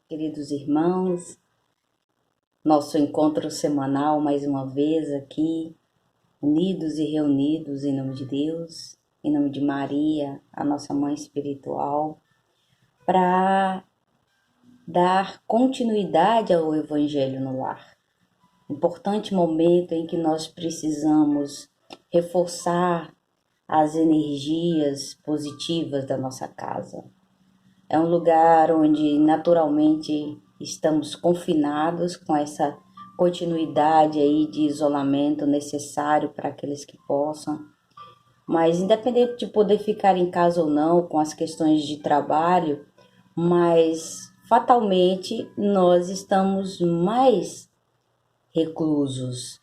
queridos irmãos, nosso encontro semanal mais uma vez aqui, unidos e reunidos em nome de Deus, em nome de Maria, a nossa mãe espiritual, para dar continuidade ao Evangelho no lar. Importante momento em que nós precisamos reforçar as energias positivas da nossa casa. É um lugar onde naturalmente estamos confinados com essa continuidade aí de isolamento necessário para aqueles que possam. Mas independente de poder ficar em casa ou não, com as questões de trabalho, mas fatalmente nós estamos mais reclusos,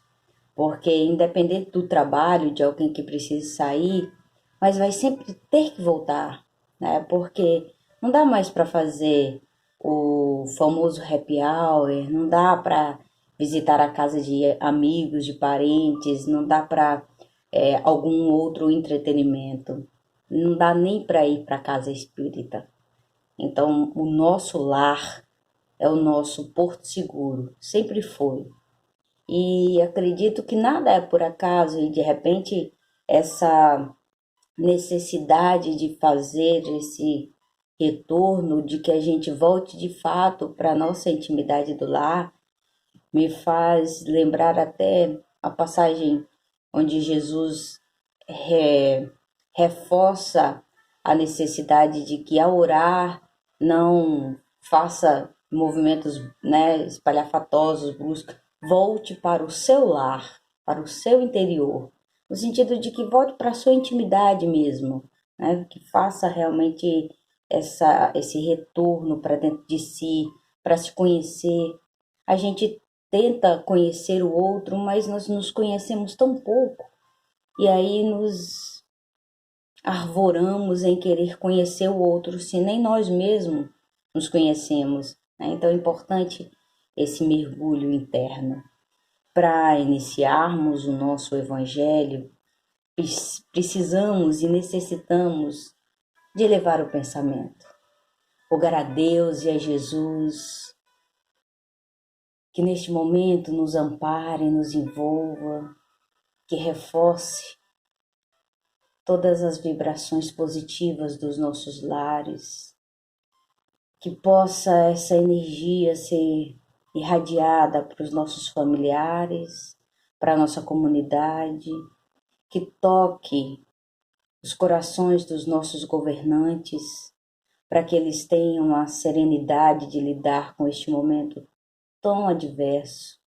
porque independente do trabalho, de alguém que precisa sair, mas vai sempre ter que voltar, né? Porque não dá mais para fazer o famoso happy hour, não dá para visitar a casa de amigos, de parentes, não dá para algum outro entretenimento, não dá nem para ir para casa espírita. Então, o nosso lar é o nosso porto seguro, sempre foi. E acredito que nada é por acaso e de repente essa necessidade de fazer esse retorno, de que a gente volte de fato para a nossa intimidade do lar, me faz lembrar até a passagem onde Jesus reforça a necessidade de que ao orar não faça movimentos, né, espalhafatosos, bruscos, volte para o seu lar, para o seu interior, no sentido de que volte para a sua intimidade mesmo, né, que faça realmente esse retorno para dentro de si, para se conhecer. A gente tenta conhecer o outro, mas nós nos conhecemos tão pouco, e aí nos arvoramos em querer conhecer o outro, se nem nós mesmos nos conhecemos, né? Então é importante esse mergulho interno. Para iniciarmos o nosso evangelho, precisamos e necessitamos de elevar o pensamento. Rogar a Deus e a Jesus que neste momento nos ampare, nos envolva, que reforce todas as vibrações positivas dos nossos lares, que possa essa energia ser irradiada para os nossos familiares, para a nossa comunidade, que toque os corações dos nossos governantes, para que eles tenham a serenidade de lidar com este momento tão adverso,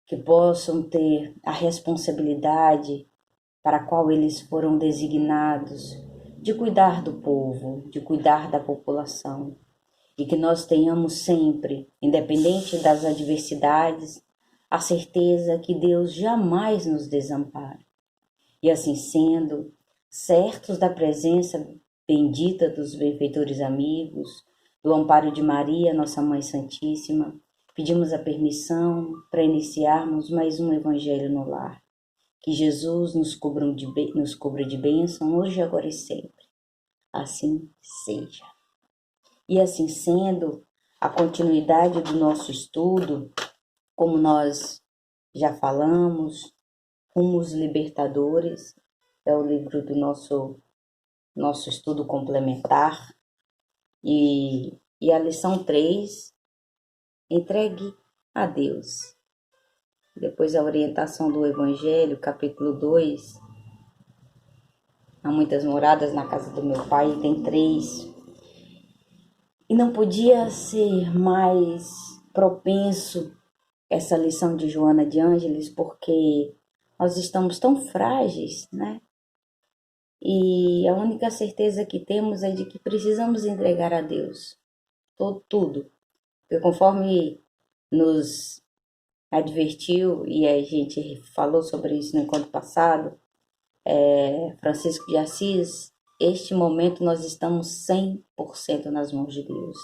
que possam ter a responsabilidade para a qual eles foram designados de cuidar do povo, de cuidar da população, e que nós tenhamos sempre, independente das adversidades, a certeza que Deus jamais nos desampara. E assim sendo, certos da presença bendita dos benfeitores amigos, do amparo de Maria, nossa Mãe Santíssima, pedimos a permissão para iniciarmos mais um Evangelho no lar. Que Jesus nos cubra de bênção hoje, agora e sempre. Assim seja. E assim sendo, a continuidade do nosso estudo, como nós já falamos, Rumos Libertadores, é o livro do nosso estudo complementar. E a lição 3, entregue a Deus. Depois a orientação do Evangelho, capítulo 2, há muitas moradas na casa do meu pai, tem 3. E não podia ser mais propenso essa lição de Joana de Ângeles, porque nós estamos tão frágeis, né? E a única certeza que temos é de que precisamos entregar a Deus tudo. Porque conforme nos advertiu, e a gente falou sobre isso no encontro passado, Francisco de Assis, este momento nós estamos 100% nas mãos de Deus.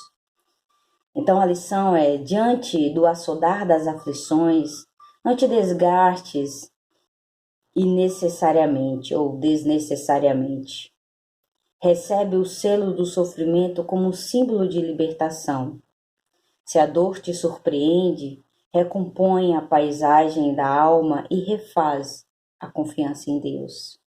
Então a lição é, diante do açodar das aflições, não te desgastes innecessariamente ou desnecessariamente. Recebe o selo do sofrimento como símbolo de libertação. Se a dor te surpreende, recompõe a paisagem da alma e refaz a confiança em Deus.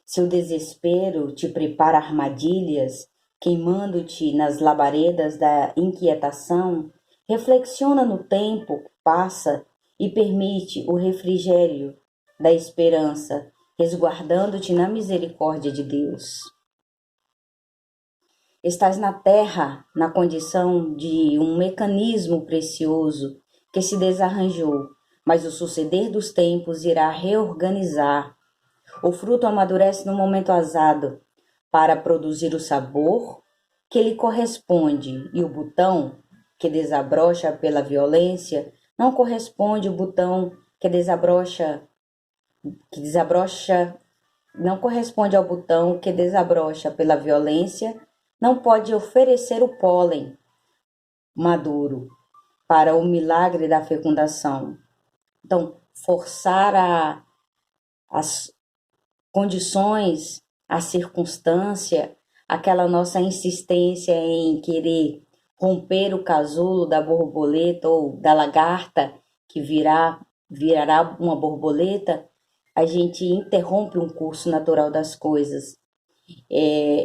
Se o desespero te prepara armadilhas, queimando-te nas labaredas da inquietação, reflexiona no tempo que passa e permite o refrigério da esperança, resguardando-te na misericórdia de Deus. Estás na terra na condição de um mecanismo precioso que se desarranjou, mas o suceder dos tempos irá reorganizar. O fruto amadurece no momento azado para produzir o sabor que lhe corresponde, e o botão que desabrocha pela violência não corresponde ao botão que desabrocha, não corresponde ao botão que desabrocha pela violência, não pode oferecer o pólen maduro para o milagre da fecundação. Então, forçar as condições, a circunstância, aquela nossa insistência em querer romper o casulo da borboleta ou da lagarta que virará uma borboleta, a gente interrompe um curso natural das coisas.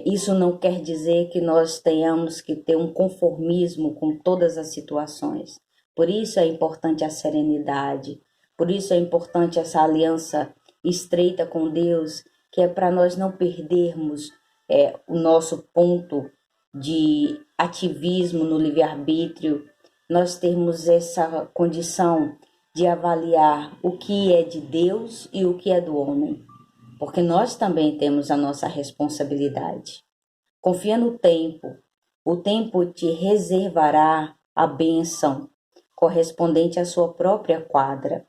Isso não quer dizer que nós tenhamos que ter um conformismo com todas as situações. Por isso é importante a serenidade, por isso é importante essa aliança estreita com Deus, que é para nós não perdermos o nosso ponto de ativismo no livre-arbítrio, nós termos essa condição de avaliar o que é de Deus e o que é do homem, porque nós também temos a nossa responsabilidade. Confia no tempo, o tempo te reservará a bênção correspondente à sua própria quadra.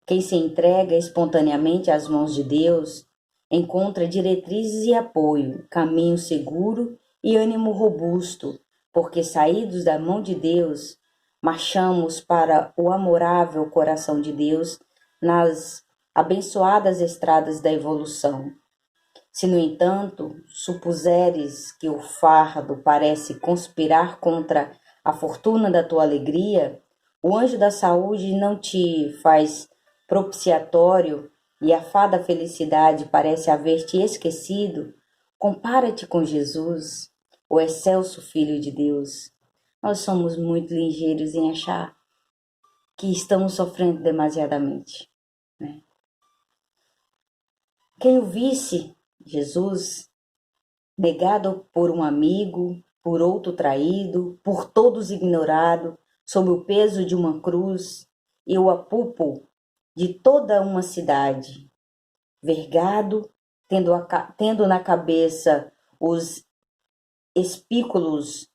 Quem se entrega espontaneamente às mãos de Deus encontra diretrizes e apoio, caminho seguro e ânimo robusto, porque saídos da mão de Deus, marchamos para o amorável coração de Deus nas abençoadas estradas da evolução. Se, no entanto, supuseres que o fardo parece conspirar contra a fortuna da tua alegria, o anjo da saúde não te faz propiciatório e a fada felicidade parece haver-te esquecido, compara-te com Jesus, o excelso Filho de Deus. Nós somos muito ligeiros em achar que estamos sofrendo demasiadamente, né? Quem o visse, Jesus, negado por um amigo, por outro traído, por todos ignorado, sob o peso de uma cruz, e o apupo de toda uma cidade, vergado, tendo na cabeça os espículos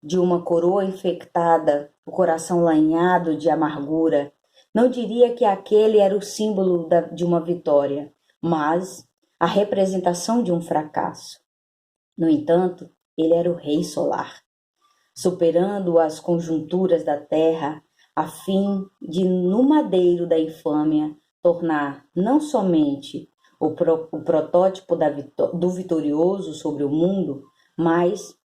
de uma coroa infectada, o coração lanhado de amargura, não diria que aquele era o símbolo de uma vitória, mas a representação de um fracasso. No entanto, ele era o rei solar, superando as conjunturas da terra, a fim de, no madeiro da infâmia, tornar não somente o protótipo do vitorioso sobre o mundo, mas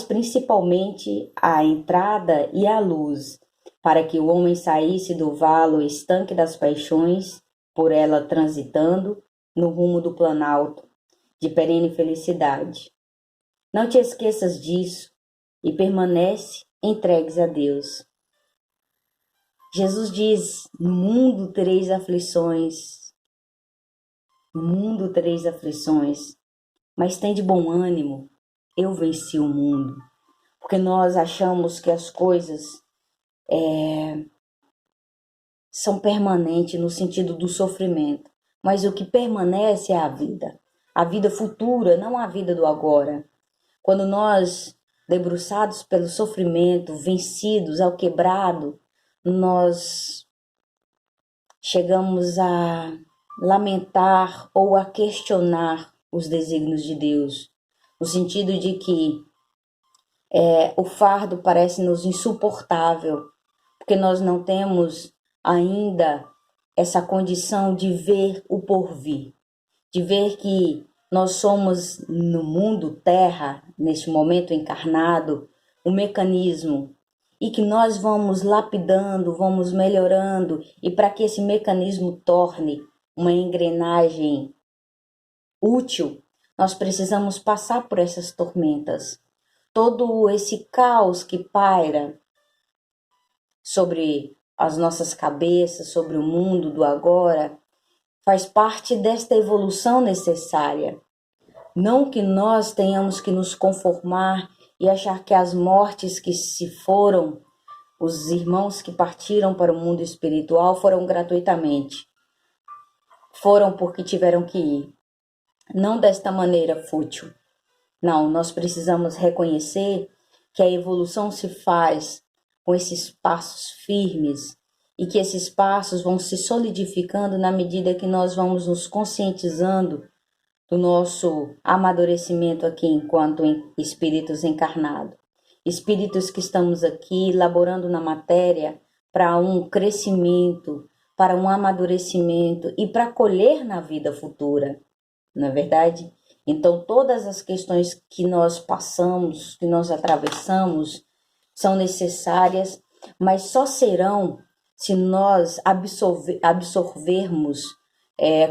principalmente a entrada e a luz, para que o homem saísse do valo estanque das paixões, por ela transitando no rumo do planalto de perene felicidade. Não te esqueças disso e permanece entregues a Deus. Jesus diz: no mundo tereis aflições, no mundo tereis aflições, mas tem de bom ânimo, eu venci o mundo. Porque nós achamos que as coisas são permanentes no sentido do sofrimento, mas o que permanece é a vida futura, não a vida do agora. Quando nós, debruçados pelo sofrimento, vencidos ao quebrado, nós chegamos a lamentar ou a questionar os desígnios de Deus, no sentido de que o fardo parece-nos insuportável, porque nós não temos ainda essa condição de ver o porvir, de ver que Nós somos no mundo Terra, neste momento encarnado, um mecanismo e que nós vamos lapidando, vamos melhorando, e para que esse mecanismo torne uma engrenagem útil, nós precisamos passar por essas tormentas. Todo esse caos que paira sobre as nossas cabeças, sobre o mundo do agora, faz parte desta evolução necessária. Não que nós tenhamos que nos conformar e achar que as mortes que se foram, os irmãos que partiram para o mundo espiritual foram gratuitamente. Foram porque tiveram que ir. Não desta maneira fútil. Não, nós precisamos reconhecer que a evolução se faz com esses passos firmes e que esses passos vão se solidificando na medida que nós vamos nos conscientizando do nosso amadurecimento aqui enquanto espíritos encarnados. Espíritos que estamos aqui laborando na matéria para um crescimento, para um amadurecimento e para colher na vida futura, não é verdade? Então, todas as questões que nós passamos, que nós atravessamos, são necessárias, mas só serão se nós absorvermos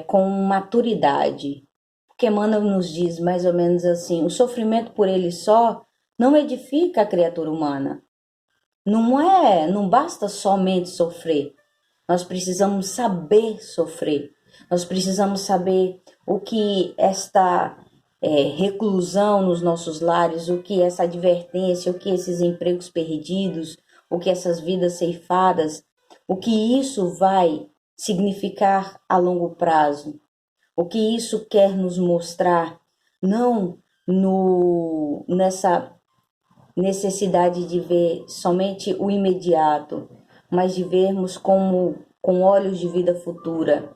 com maturidade. Porque Emmanuel nos diz mais ou menos assim, o sofrimento por ele só não edifica a criatura humana. Não basta somente sofrer. Nós precisamos saber sofrer. Nós precisamos saber o que esta reclusão nos nossos lares, o que essa advertência, o que esses empregos perdidos, o que essas vidas ceifadas, o que isso vai significar a longo prazo. O que isso quer nos mostrar, não nessa necessidade de ver somente o imediato, mas de vermos com olhos de vida futura.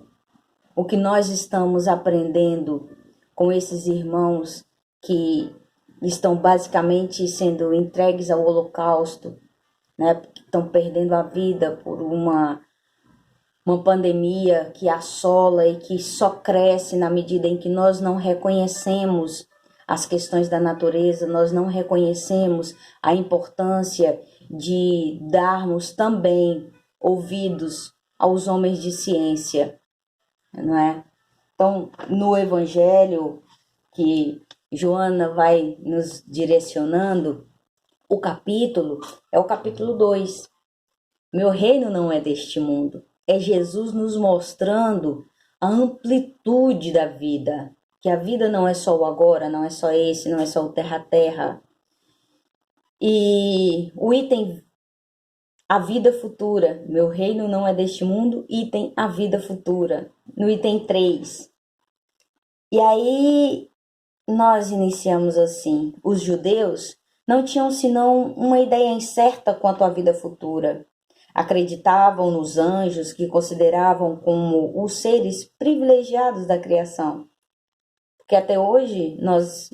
O que nós estamos aprendendo com esses irmãos que estão basicamente sendo entregues ao holocausto, né? Que estão perdendo a vida por uma pandemia que assola e que só cresce na medida em que nós não reconhecemos as questões da natureza, nós não reconhecemos a importância de darmos também ouvidos aos homens de ciência, não é? Então, no Evangelho que Joana vai nos direcionando, o capítulo é o capítulo 2. Meu reino não é deste mundo. É Jesus nos mostrando a amplitude da vida. Que a vida não é só o agora, não é só esse, não é só o terra-terra. E o item, a vida futura. Meu reino não é deste mundo, item, a vida futura. No item 3. E aí nós iniciamos assim. Os judeus não tinham senão uma ideia incerta quanto à vida futura. Acreditavam nos anjos, que consideravam como os seres privilegiados da criação. Porque até hoje,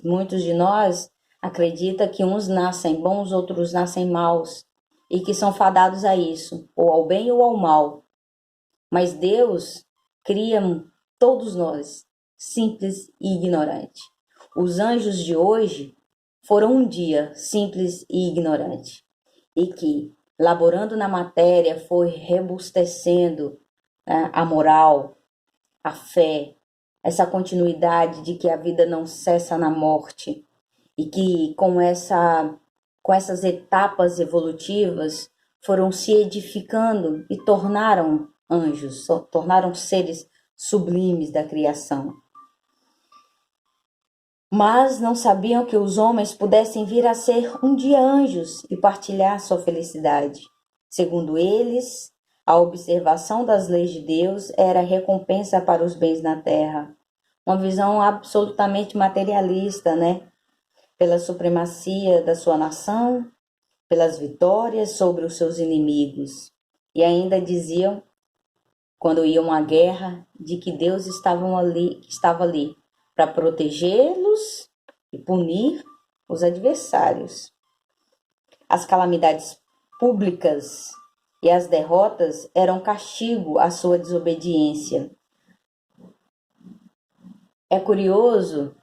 muitos de nós acreditam que uns nascem bons, outros nascem maus, e que são fadados a isso, ou ao bem ou ao mal. Mas Deus cria todos nós, simples e ignorantes. Os anjos de hoje foram um dia simples e ignorantes, e que laborando na matéria, foi robustecendo, né, a moral, a fé, essa continuidade de que a vida não cessa na morte e que com essas etapas evolutivas foram se edificando e tornaram anjos, tornaram seres sublimes da criação. Mas não sabiam que os homens pudessem vir a ser um dia anjos e partilhar sua felicidade. Segundo eles, a observação das leis de Deus era recompensa para os bens na terra. Uma visão absolutamente materialista, né? Pela supremacia da sua nação, pelas vitórias sobre os seus inimigos. E ainda diziam, quando iam à guerra, de que Deus estava ali para protegê-los e punir os adversários. As calamidades públicas e as derrotas eram castigo à sua desobediência. É curioso,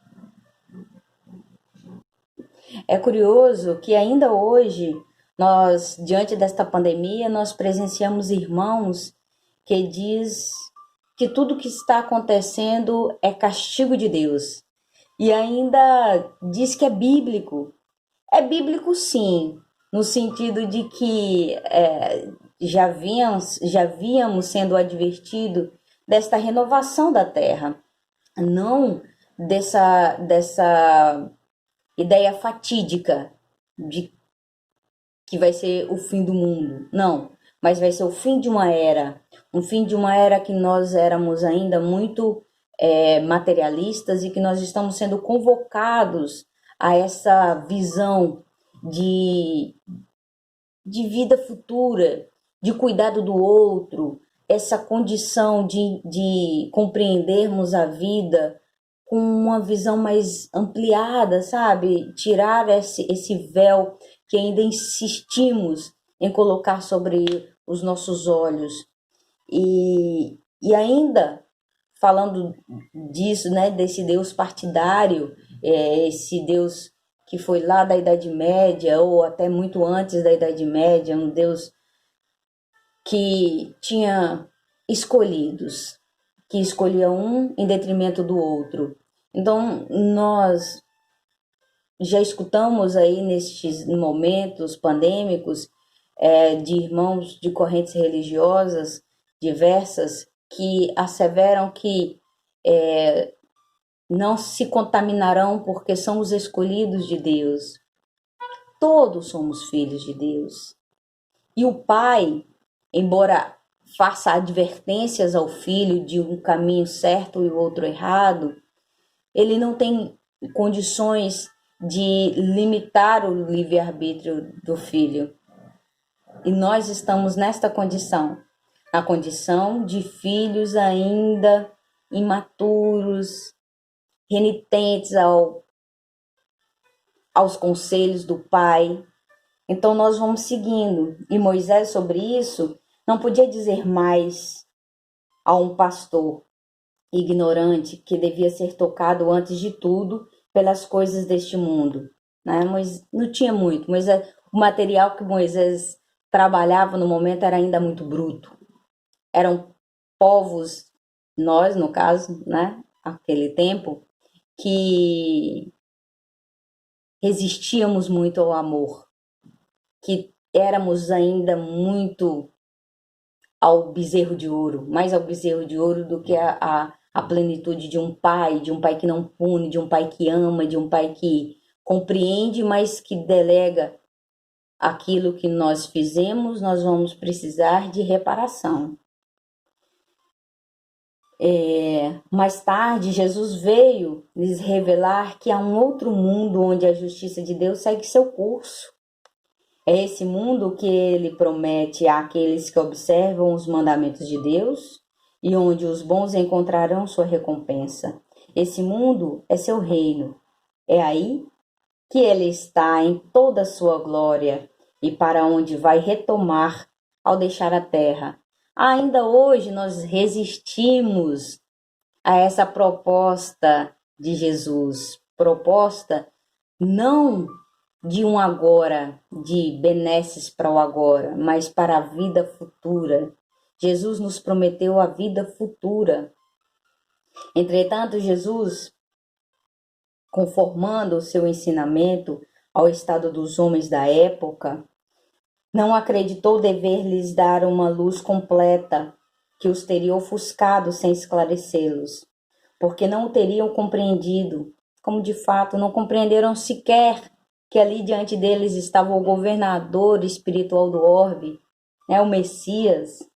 é curioso que ainda hoje nós, diante desta pandemia, nós presenciamos irmãos que diz que tudo que está acontecendo é castigo de Deus. E ainda diz que é bíblico. É bíblico sim, no sentido de que já víamos sendo advertido desta renovação da terra, não dessa ideia fatídica de que vai ser o fim do mundo. Não, mas vai ser o fim de uma era. Um fim de uma era que nós éramos ainda muito materialistas e que nós estamos sendo convocados a essa visão de, de vida futura, de cuidado do outro, essa condição de compreendermos a vida com uma visão mais ampliada, sabe? Tirar esse véu que ainda insistimos em colocar sobre os nossos olhos. E ainda falando disso, né, desse Deus partidário, esse Deus que foi lá da Idade Média ou até muito antes da Idade Média, um Deus que tinha escolhidos, que escolhia um em detrimento do outro. Então, nós já escutamos aí nestes momentos pandêmicos de irmãos de correntes religiosas diversas que asseveram que não se contaminarão porque são os escolhidos de Deus. Todos somos filhos de Deus. E o pai, embora faça advertências ao filho de um caminho certo e o outro errado, ele não tem condições de limitar o livre-arbítrio do filho. E nós estamos nesta condição, a condição de filhos ainda imaturos, renitentes aos conselhos do pai. Então nós vamos seguindo. E Moisés, sobre isso, não podia dizer mais a um pastor ignorante que devia ser tocado antes de tudo pelas coisas deste mundo, né? Mas não tinha muito. O material que Moisés trabalhava no momento era ainda muito bruto. Eram povos, nós no caso, né? Aquele tempo, que resistíamos muito ao amor, que éramos ainda muito ao bezerro de ouro, mais ao bezerro de ouro do que a plenitude de um pai que não pune, de um pai que ama, de um pai que compreende, mas que delega aquilo que nós fizemos, nós vamos precisar de reparação. Mais tarde, Jesus veio lhes revelar que há um outro mundo onde a justiça de Deus segue seu curso. É esse mundo que ele promete àqueles que observam os mandamentos de Deus e onde os bons encontrarão sua recompensa. Esse mundo é seu reino. É aí que ele está em toda a sua glória e para onde vai retomar ao deixar a terra. Ainda hoje nós resistimos a essa proposta de Jesus, proposta não de um agora, de benesses para o agora, mas para a vida futura. Jesus nos prometeu a vida futura. Entretanto, Jesus, conformando o seu ensinamento ao estado dos homens da época, não acreditou dever lhes dar uma luz completa que os teria ofuscado sem esclarecê-los, porque não o teriam compreendido, como de fato não compreenderam sequer que ali diante deles estava o governador espiritual do orbe, o Messias.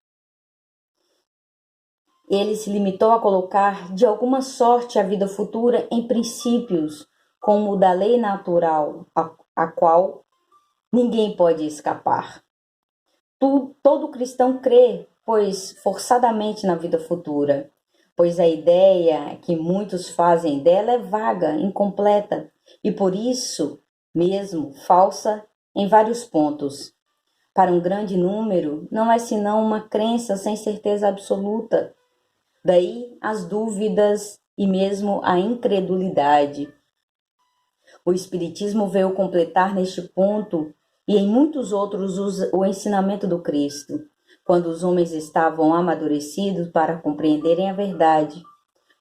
Ele se limitou a colocar de alguma sorte a vida futura em princípios, como o da lei natural, a qual ninguém pode escapar. Todo cristão crê, pois forçadamente na vida futura, pois a ideia que muitos fazem dela é vaga, incompleta, e por isso mesmo falsa em vários pontos. Para um grande número, não é senão uma crença sem certeza absoluta. Daí as dúvidas e mesmo a incredulidade. O Espiritismo veio completar neste ponto e em muitos outros o ensinamento do Cristo, quando os homens estavam amadurecidos para compreenderem a verdade.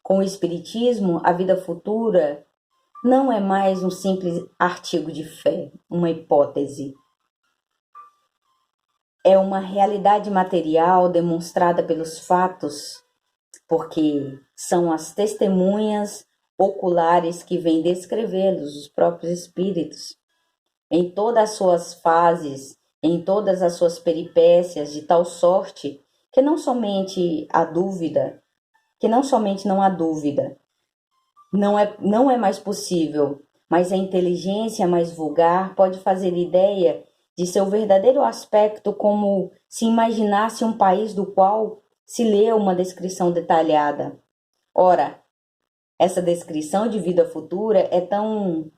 Com o Espiritismo, a vida futura não é mais um simples artigo de fé, uma hipótese. É uma realidade material demonstrada pelos fatos, porque são as testemunhas oculares que vêm descrevê-los, os próprios espíritos, em todas as suas fases, em todas as suas peripécias, de tal sorte que não somente não há dúvida, não é mais possível, mas a inteligência mais vulgar pode fazer ideia de seu verdadeiro aspecto como se imaginasse um país do qual se lê uma descrição detalhada. Ora, essa descrição de vida futura é tão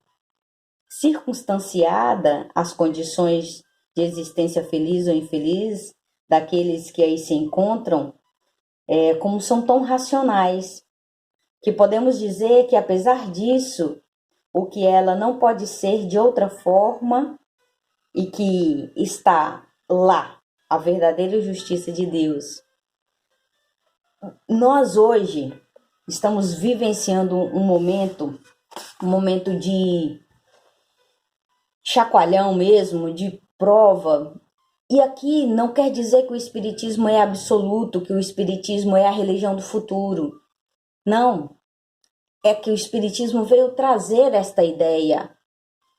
circunstanciada às condições de existência feliz ou infeliz daqueles que aí se encontram, como são tão racionais, que podemos dizer que, apesar disso, o que ela não pode ser de outra forma e que está lá, a verdadeira justiça de Deus. Nós hoje estamos vivenciando um momento de chacoalhão mesmo, de prova. E aqui não quer dizer que o Espiritismo é absoluto, que o Espiritismo é a religião do futuro. Não. É que o Espiritismo veio trazer esta ideia,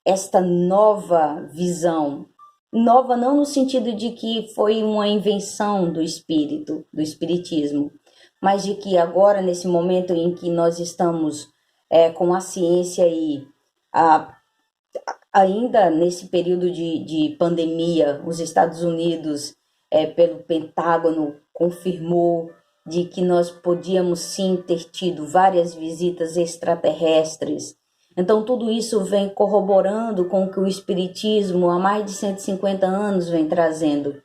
esta nova visão. Nova não no sentido de que foi uma invenção do espírito, do Espiritismo, mas de que agora, nesse momento em que nós estamos com a ciência e ainda nesse período de pandemia, os Estados Unidos, pelo Pentágono, confirmou de que nós podíamos sim ter tido várias visitas extraterrestres. Então tudo isso vem corroborando com o que o Espiritismo há mais de 150 anos vem trazendo,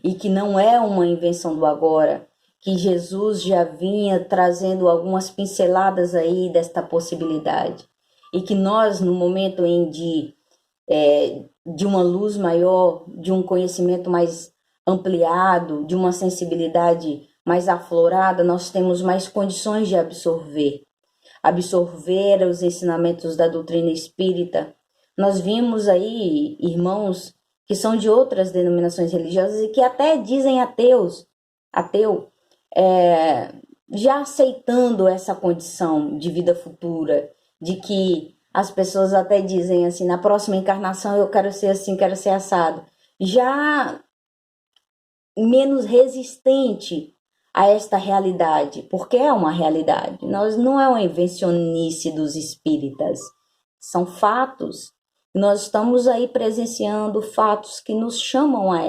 e que não é uma invenção do agora, que Jesus já vinha trazendo algumas pinceladas aí desta possibilidade, e que nós, no momento de uma luz maior, de um conhecimento mais ampliado, de uma sensibilidade mais aflorada, nós temos mais condições de absorver os ensinamentos da doutrina espírita. Nós vimos aí irmãos que são de outras denominações religiosas e que até dizem ateu, já aceitando essa condição de vida futura, de que as pessoas até dizem assim, na próxima encarnação eu quero ser assim, quero ser assado. Já menos resistente a esta realidade, porque é uma realidade. Não é uma invencionice dos espíritas, são fatos. Nós estamos aí presenciando fatos que nos chamam a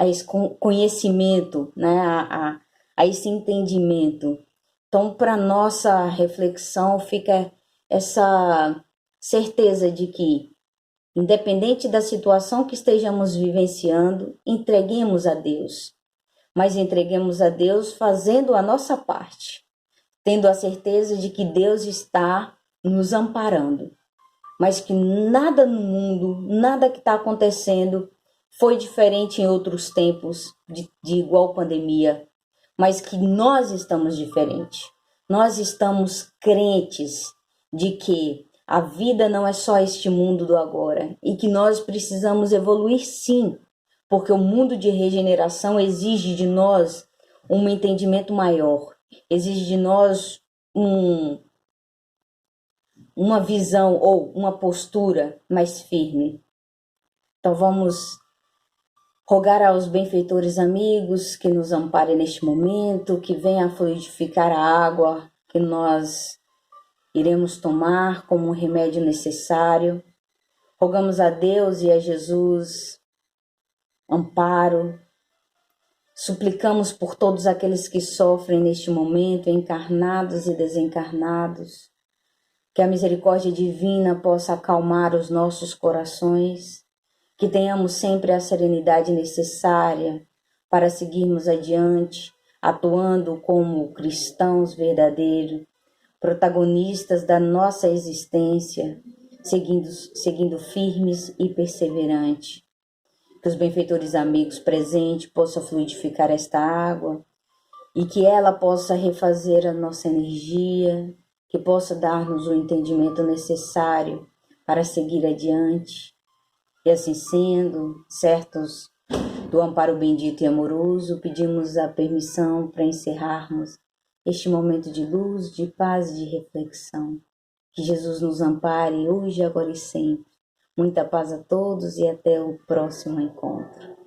esse conhecimento, né? a esse entendimento. Então, para nossa reflexão fica essa certeza de que, independente da situação que estejamos vivenciando, entreguemos a Deus. Mas entreguemos a Deus fazendo a nossa parte, tendo a certeza de que Deus está nos amparando, mas que nada no mundo, nada que está acontecendo foi diferente em outros tempos de igual pandemia, mas que nós estamos diferentes. Nós estamos crentes de que a vida não é só este mundo do agora e que nós precisamos evoluir sim, porque o mundo de regeneração exige de nós um entendimento maior, exige de nós uma visão ou uma postura mais firme. Então vamos rogar aos benfeitores amigos que nos amparem neste momento, que venha fluidificar a água que nós iremos tomar como um remédio necessário. Rogamos a Deus e a Jesus amparo, suplicamos por todos aqueles que sofrem neste momento, encarnados e desencarnados, que a misericórdia divina possa acalmar os nossos corações, que tenhamos sempre a serenidade necessária para seguirmos adiante, atuando como cristãos verdadeiros, protagonistas da nossa existência, seguindo firmes e perseverantes. Que os benfeitores amigos presentes possam fluidificar esta água e que ela possa refazer a nossa energia, que possa dar-nos o entendimento necessário para seguir adiante. E assim sendo, certos do amparo bendito e amoroso, pedimos a permissão para encerrarmos este momento de luz, de paz e de reflexão. Que Jesus nos ampare hoje, agora e sempre. Muita paz a todos e até o próximo encontro.